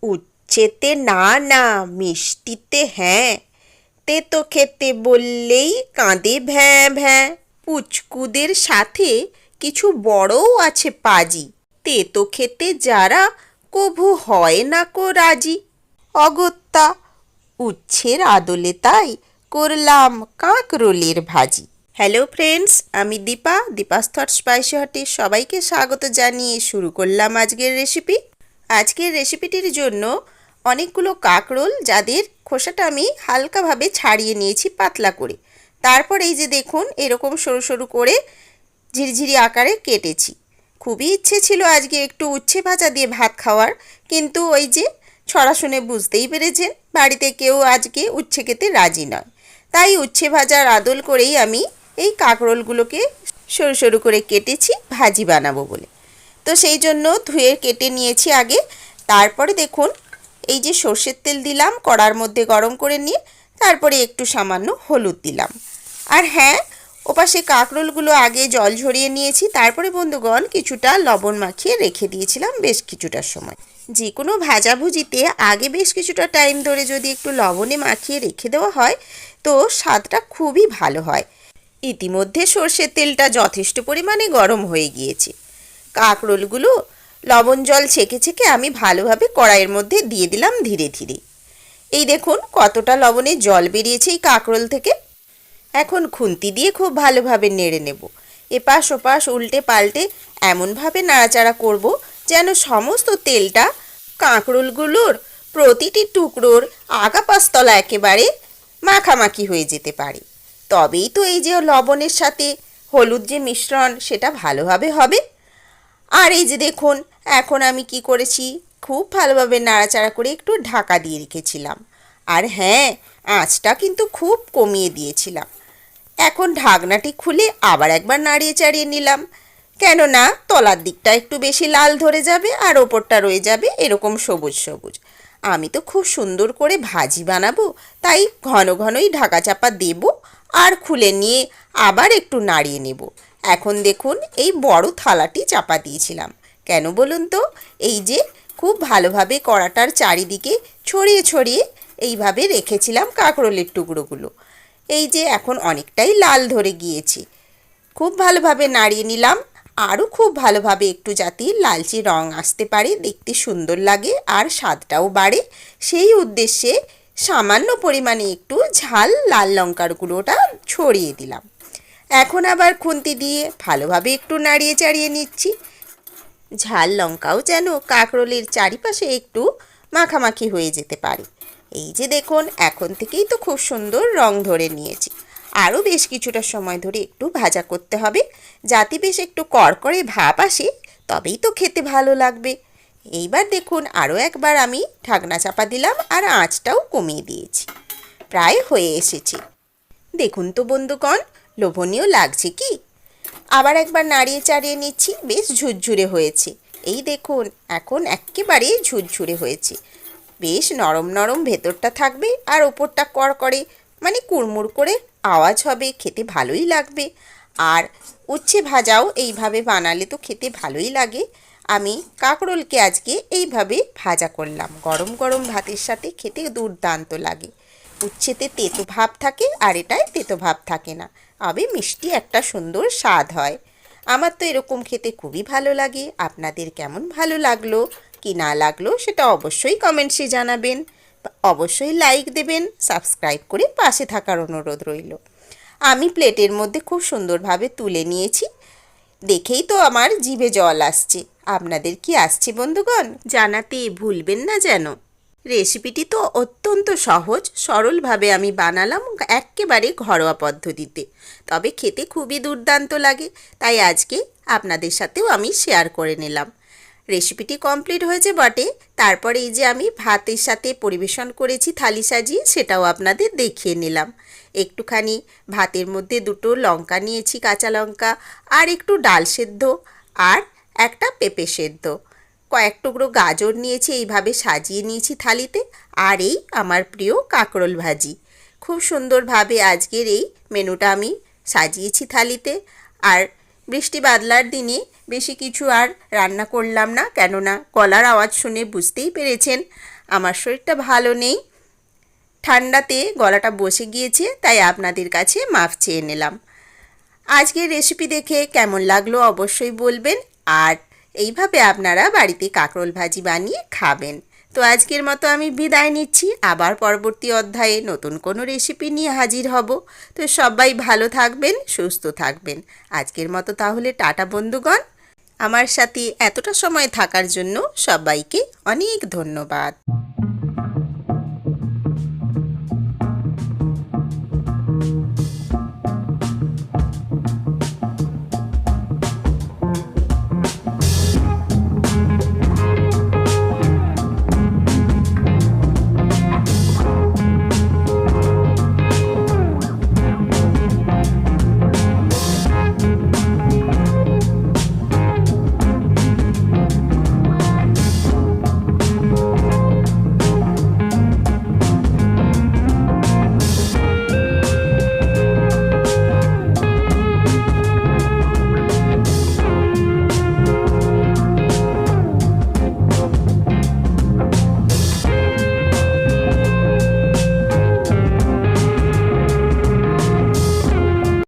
উচ্ছেতে না না, মিষ্টিতে হ্যাঁ, তেতো খেতে বললেই কাঁদে ভ্যাঁ ভ্যাঁ। পুচকুদের সাথে কিছু বড়ও আছে পাজি, তেতো খেতে যারা কভু হয় না কো রাজি। অগত্যা উচ্ছের আদলে তাই করলাম কাঁকরোলের ভাজি। হ্যালো ফ্রেন্ডস, আমি দীপাস থট স্পাইসি হটে সবাইকে স্বাগত জানিয়ে শুরু করলাম আজকের রেসিপি। আজকের রেসিপিটির জন্য অনেকগুলো কাঁকরোল, যাদের খোসাটা আমি হালকাভাবে ছাড়িয়ে নিয়েছি পাতলা করে। তারপর এই যে দেখুন, এরকম সরু সরু করে ঝিরিঝিরি আকারে কেটেছি। খুবই ইচ্ছে ছিল আজকে একটু উচ্ছে ভাজা দিয়ে ভাত খাওয়ার, কিন্তু ওই যে ছড়া শুনে বুঝতেই পেরেছেন বাড়িতে কেউ আজকে উচ্ছে খেতে রাজি নয়। তাই উচ্ছে ভাজার আদল করেই আমি এই কাঁকরোলগুলোকে সরু সরু করে কেটেছি ভাজি বানাবো বলে। তো সেই জন্য ধুয়ে কেটে নিয়েছি আগে। তারপরে দেখুন, এই যে সর্ষের তেল দিলাম কড়ার মধ্যে গরম করে নিয়ে, তারপরে একটু সামান্য হলুদ দিলাম। আর হ্যাঁ, ওপাশে কাঁকরোলগুলো আগে জল ঝরিয়ে নিয়েছি। তারপরে বন্ধুগণ কিছুটা লবণ মাখিয়ে রেখে দিয়েছিলাম বেশ কিছুটা সময়। যে কোনো ভাজাভুজিতে আগে বেশ কিছুটা টাইম ধরে যদি একটু লবণে মাখিয়ে রেখে দেওয়া হয় তো স্বাদটা খুবই ভালো হয়। ইতিমধ্যে সর্ষের তেলটা যথেষ্ট পরিমাণে গরম হয়ে গিয়েছে। কাঁকরোলগুলো লবণ জল ছেঁকে ছেঁকে আমি ভালোভাবে কড়াইয়ের মধ্যে দিয়ে দিলাম ধীরে ধীরে। এই দেখুন কতটা লবণের জল বেরিয়েছে এই কাঁকরোল থেকে। এখন খুন্তি দিয়ে খুব ভালোভাবে নেড়ে নেব। এপাশ ওপাশ উল্টে পাল্টে এমনভাবে নাড়াচাড়া করব যেন সমস্ত তেলটা কাঁকরোলগুলোর প্রতিটি টুকরোর আগা পাশতলা একেবারে মাখামাখি হয়ে যেতে পারে। তবেই তো এই যে লবণের সাথে হলুদ যে মিশ্রণ সেটা ভালোভাবে হবে। আর এই যে দেখুন, এখন আমি কি করেছি, খুব ভালোভাবে নাড়াচাড়া করে একটু ঢাকা দিয়ে রেখেছিলাম। আর হ্যাঁ, আঁচটা কিন্তু খুব কমিয়ে দিয়েছিলাম। এখন ঢাকনাটি খুলে আবার একবার নাড়িয়ে চাড়িয়ে নিলাম, কেননা তলার দিকটা একটু বেশি লাল ধরে যাবে আর ওপরটা রয়ে যাবে এরকম সবুজ সবুজ। আমি তো খুব সুন্দর করে ভাজি বানাবো, তাই ঘন ঘনই ঢাকা চাপা দেব আর খুলে নিয়ে আবার একটু নাড়িয়ে নেব। এখন দেখুন, এই বড় থালাটি চাপা দিয়েছিলাম কেন বলুন তো, এই যে খুব ভালোভাবে কড়াটার চারিদিকে ছড়িয়ে ছড়িয়ে এইভাবে রেখেছিলাম কাঁকরোলের টুকরোগুলো। এই যে এখন অনেকটাই লাল ধরে গিয়েছে। খুব ভালোভাবে নাড়িয়ে নিলাম, আরও খুব ভালোভাবে একটু যাতে লালচে রং আসতে পারে, দেখতে সুন্দর লাগে আর স্বাদটাও বাড়ে, সেই উদ্দেশ্যে সামান্য পরিমাণে একটু ঝাল লাল লঙ্কার গুঁড়োটা ছড়িয়ে দিলাম। এখন আবার খুন্তি দিয়ে ভালোভাবে একটু নাড়িয়ে চাড়িয়ে নিচ্ছি। ঝাল লঙ্কাও যেন কাঁকরোলের চারিপাশে একটু মাখামাখি হয়ে যেতে পারে। এই যে দেখুন, এখন থেকেই তো খুব সুন্দর রং ধরে নিয়েছি। আরও বেশ কিছুটা সময় ধরে একটু ভাজা করতে হবে, যাতে বেশ একটু কড়কড়ে ভাব আসে, তবেই তো খেতে ভালো লাগবে। এইবার দেখুন, আরও একবার আমি ঢাকনা চাপা দিলাম আর আঁচটাও কমিয়ে দিয়েছি। প্রায় হয়ে এসেছে। দেখুন তো বন্ধুগণ, লোভনীয় লাগছে কি? আবার একবার নাড়িয়ে চাড়িয়ে নিচ্ছি, বেশ ঝুরঝুরে হয়েছে। এই দেখুন, এখন একেবারে ঝুরঝুরে হয়েছে। বেশ নরম নরম ভেতরটা থাকবে আর ওপরটা কড়কড়ে, মানে কুড়মুড় করে আওয়াজ হবে, খেতে ভালোই লাগবে। আর উচ্ছে ভাজাও এইভাবে বানালে তো খেতে ভালোই লাগে। আমি কাঁকরোলকে আজকে এইভাবে ভাজা করলাম, গরম গরম ভাতের সাথে খেতে দুর্দান্ত লাগে। উচ্ছেতে তেতো ভাব থাকে আর এটায় তেতো ভাব থাকে না, তবে মিষ্টি একটা সুন্দর স্বাদ হয়। আমার তো এরকম খেতে খুবই ভালো লাগে। আপনাদের কেমন ভালো লাগলো কি না লাগলো সেটা অবশ্যই কমেন্টসে জানাবেন। অবশ্যই লাইক দেবেন, সাবস্ক্রাইব করে পাশে থাকার অনুরোধ রইল। আমি প্লেটের মধ্যে খুব সুন্দরভাবে তুলে নিয়েছি, দেখেই তো আমার জিভে জল আসছে। আপনাদের কি আসছে বন্ধুগণ? জানাতে ভুলবেন না যেন। রেসিপিটি তো অত্যন্ত সহজ সরলভাবে আমি বানালাম, একেবারে ঘরোয়া পদ্ধতিতে, তবে খেতে খুবই দুর্দান্ত লাগে। তাই আজকে আপনাদের সাথেও আমি শেয়ার করে নিলাম। রেসিপিটি কমপ্লিট হয়েছে বটে, তারপরে এই যে আমি ভাতের সাথে পরিবেশন করেছি থালি সাজিয়ে, সেটাও আপনাদের দেখিয়ে নিলাম। একটুখানি ভাতের মধ্যে দুটো লঙ্কা নিয়েছি, কাঁচা লঙ্কা, আর একটু ডাল সেদ্ধ আর একটা পেঁপে সেদ্ধ, কয়েক টুকরো গাজর নিয়েছি, এইভাবে সাজিয়ে নিয়েছি থালিতে। আর এই আমার প্রিয় কাঁকরোল ভাজি। খুব সুন্দরভাবে আজকের এই মেনুটা আমি সাজিয়েছি থালিতে। আর বৃষ্টি বাদলার দিনে বেশি কিছু আর রান্না করলাম না, কেননা গলার আওয়াজ শুনে বুঝতেই পেরেছেন আমার শরীরটা ভালো নেই। ঠান্ডাতে গলাটা বসে গিয়েছে, তাই আপনাদের কাছে মাফ চেয়ে নিলাম। আজকের রেসিপি দেখে কেমন লাগলো অবশ্যই বলবেন, আর এইভাবে আপনারা বাড়িতে কাঁকরোল ভাজি বানিয়ে খাবেন। তো আজকের মতো আমি বিদায় নিচ্ছি, আবার পরবর্তী অধ্যায়ে নতুন কোনো রেসিপি নিয়ে হাজির হব। তো সবাই ভালো থাকবেন, সুস্থ থাকবেন। আজকের মতো তাহলে টাটা বন্ধুগণ। আমার সাথে এতটা সময় থাকার জন্য সবাইকে অনেক ধন্যবাদ।